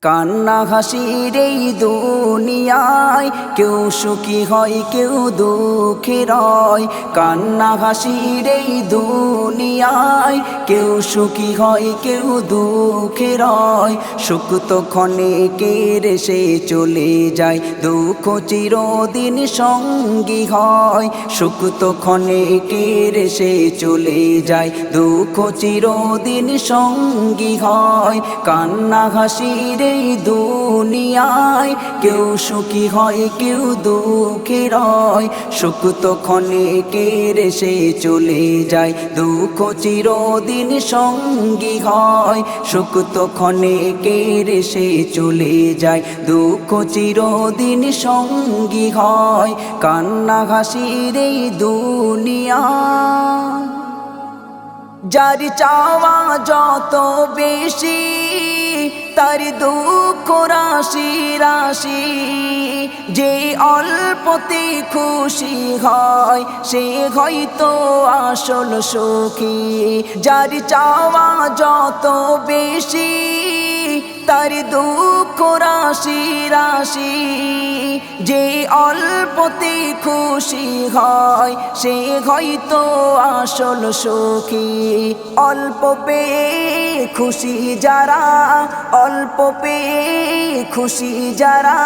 কান্না হাসির এই দুনিয়ায় কেউ সুখী হয় কেউ দুঃখী রয়। কান্না হাসির এই দুনিয়ায় কেউ সুখী হয় কেউ দুঃখী রয়। সুখ তো ক্ষণিকের সে চলে যায়, দুঃখ চিরদিন সঙ্গী হয়। সুখ তো ক্ষণিকের সে চলে যায়, দুঃখ চিরদিন সঙ্গী হয়। কান্না হাসির এই দুনিয়ায় কেউ সুখী হয় কেউ দুঃখী রয়। সুখ তো ক্ষণিকের সে চলে যায়, দুঃখ চিরদিন সঙ্গী হয়। সুখ তো ক্ষণিকের সে চলে যায়, দুঃখ চিরদিন সঙ্গী হয়। কান্না হাসির এই দুনিয়া যার চাওয়া যত বেশি তার দুঃখ রাশি রাশি। যে অল্পতে খুশি হয় সে হয়তো আসল সুখী। যার চাওয়া যত বেশি তার দুঃখ রাশি রাশি। যে অল্পতে খুশি হয় সে হয়তো আসল সুখী। অল্প পেয়ে খুশি যারা, অল্প পেয়ে খুশি যারা,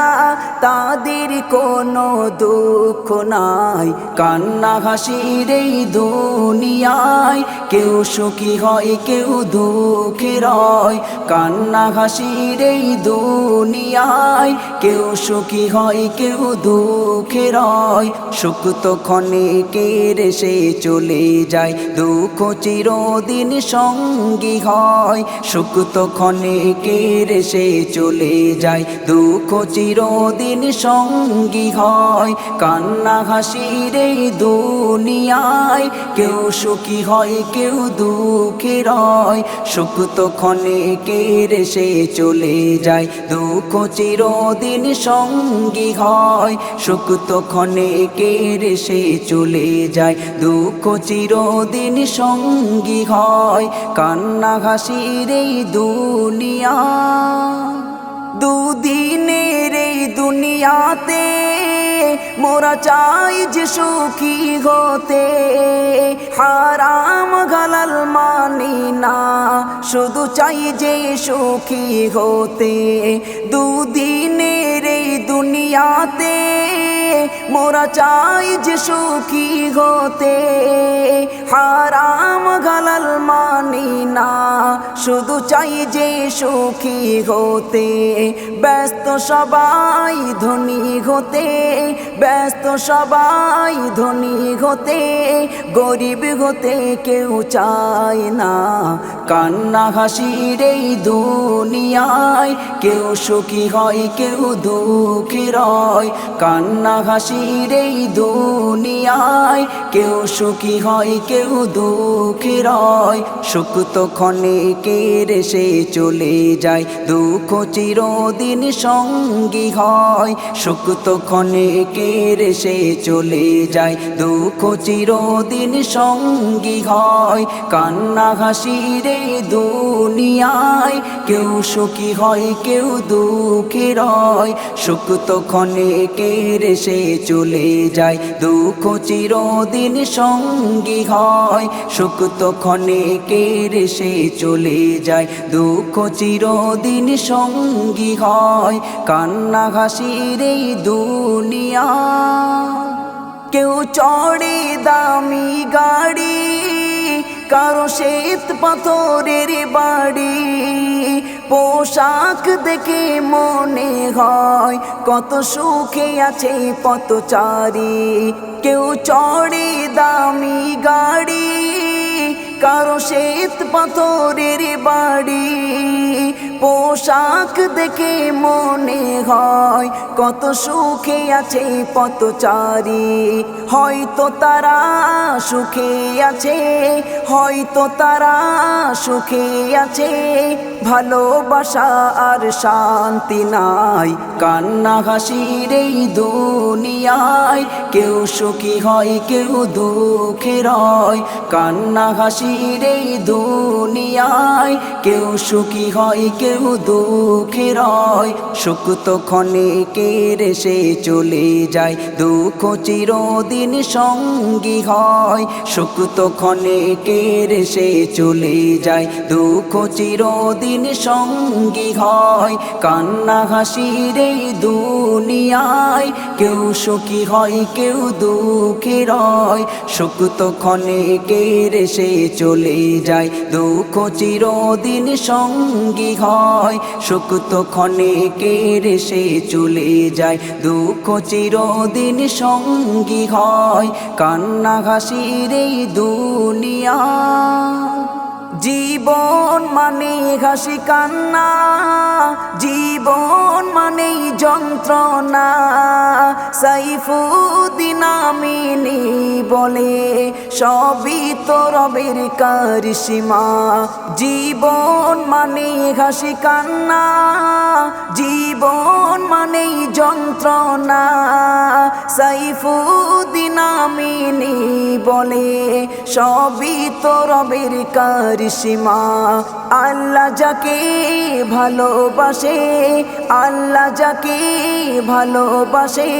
তাদের কোনো দুঃখ নাই। কান্না হাসির এই দুনিয়ায় কেউ সুখী হয় কেউ দুঃখী রয়। কান্না হাসির এই দুনিয়ায় কেউ সুখী হয় কেউ দুঃখী রয়। সুখ তো ক্ষণিকের সে চলে যায়, দুঃখ চিরদিন সঙ্গী হয়। সুখ তো ক্ষণিকের সে চলে যায়, দুঃখ চিরদিন সঙ্গী হয়। কান্না হাসির এই দুনিয়ায় কেউ সুখী হয় কেউ দুঃখী রয়। সুখ তো ক্ষণিকের সে চলে যায়, দুঃখ চিরদিন সঙ্গী হয়। সুখ তো ক্ষণিকের সে চলে যায়, দুঃখ চিরদিন সঙ্গী হয়। কান্না হাসির এই দুনিয়া দুদিনের এই দুনিয়াতে মোরা চাই যে সুখী হতে। হারাম হালাল মানি না, শুধু চাই যে সুখী হতে। দুদিনের এই দুনিয়াতে মোরা চাই যে সুখী হতে। হারাম হালাল মানি না, শুধু চাই যে সুখী হতে। ব্যস্ত সবাই ধনী হতে, ব্যস্ত সবাই ধনী হতে, গরিব হতে কেউ চায় না। কান্না হাসির এই দুনিয়ায় কেউ সুখী হয় কেউ দুঃখী রয়। কান্না হাসির এই দুনিয়ায় কেউ সুখী হয় কেউ দুঃখী রয়। সুখ তো ক্ষণিকের সে চলে যায়, দুঃখ চিরদিন সঙ্গী হয়। সুখ তো ক্ষণিকের সে চলে যায়, দুঃখ চিরদিন সঙ্গী হয়। কান্না হাসির এই দুনিয়ায় কেউ সুখী হয় কেউ দুঃখী রয়। সুখ তো ক্ষণিকের সে চলে যায়, দুঃখ চিরদিন সঙ্গী হয়। সুখ তো ক্ষণিকের সে চলে যায়, দুঃখ চিরদিন সঙ্গী হয়। কান্না হাসির এই দুনিয়া কেউ চড়ে দামি গাড়ি, কারো শ্বেত পাথরের বাড়ি। পোশাক দেখে মনে হয় কত সুখে আছে পথচারী। কেউ চড়ে দামি গাড়ি, কারো শ্বেত পাথরের বাড়ি। পোশাক দেখে মনে হয় কত সুখে আছে পথচারী। হয়তো তারা সুখে আছে, হয়তো তারা সুখে আছে, ভালোবাসা আর শান্তি নাই, কান্না হাসির এই দুনিয়ায়। কেউ সুখী হয় কেউ দুঃখে রয়, কান্না হাসির এই দুনিয়ায়। কেউ সুখী হয় কেউ দুঃখে রয়, সুখ তো ক্ষণিকের এসে চলে যায়, দুঃখ চিরদিন সঙ্গী হয়। সুখ তো ক্ষণিকের এসে চলে যায়, দুঃখ চিরদিন সঙ্গী হয়। কান্না হাসির এই দুনিয়ায়, কেউ সুখী হয় কেউ দুঃখী রয়, সুখ তো ক্ষণিকের এসে চলে যায়, দুঃখ চিরদিন সঙ্গী হয়। সুখ তো ক্ষণিকের এসে চলে যায়, দুঃখ চিরদিন সঙ্গী হয়। কান্না হাসির এই দুনিয়া, জীবন মানে হাসি কান্না, জীবন মানেই যন্ত্রণা। সাইফুদ্দিন আমিনী বলে সবই তো রবের কারিশমা। জীবন মানে হাসি কান্না, জীবন মানেই যন্ত্রণা। সাইফুদ্দিন আমিনী বলে সবই তো রবের কারিশমা। আল্লাহ যাকে ভালোবাসে, আল্লাহ যাকে ভালোবাসে,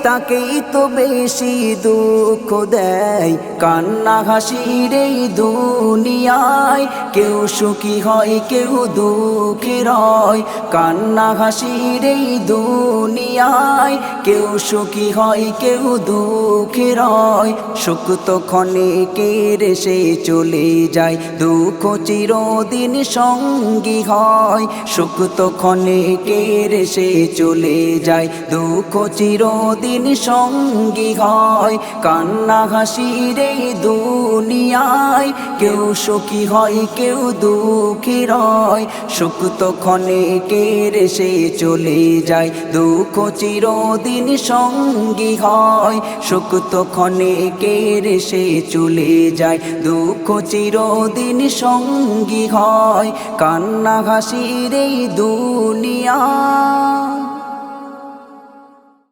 তাকেই তো বেশি দুঃখ দেয়। কান্না হাসির এই দুনিয়ায়, কেউ সুখী হয় কেউ দুঃখী রয়, কান্না হাসির এই দুনিয়ায়। কেউ সুখী হয় কেউ দুঃখী রয়, সুখ তো ক্ষণিকের এসে চলে যায়, দুঃখ চিরদিন সঙ্গী হয়। সুখ তো ক্ষণিকের এসে চলে যায়, দুঃখ চিরদিন সঙ্গী হয়। কান্না হাসির এই দুনিয়ায়, কেউ সুখী হয় কেউ দুঃখী রয়, সুখ তো ক্ষণিকের এসে চলে যায়, দুঃখ চিরদিন সঙ্গী হয়। সুখ তো ক্ষণিকের এসে চলে যায়, দুঃখ চিরদিন সঙ্গী হয়। কান্না হাসির এই দুনিয়া।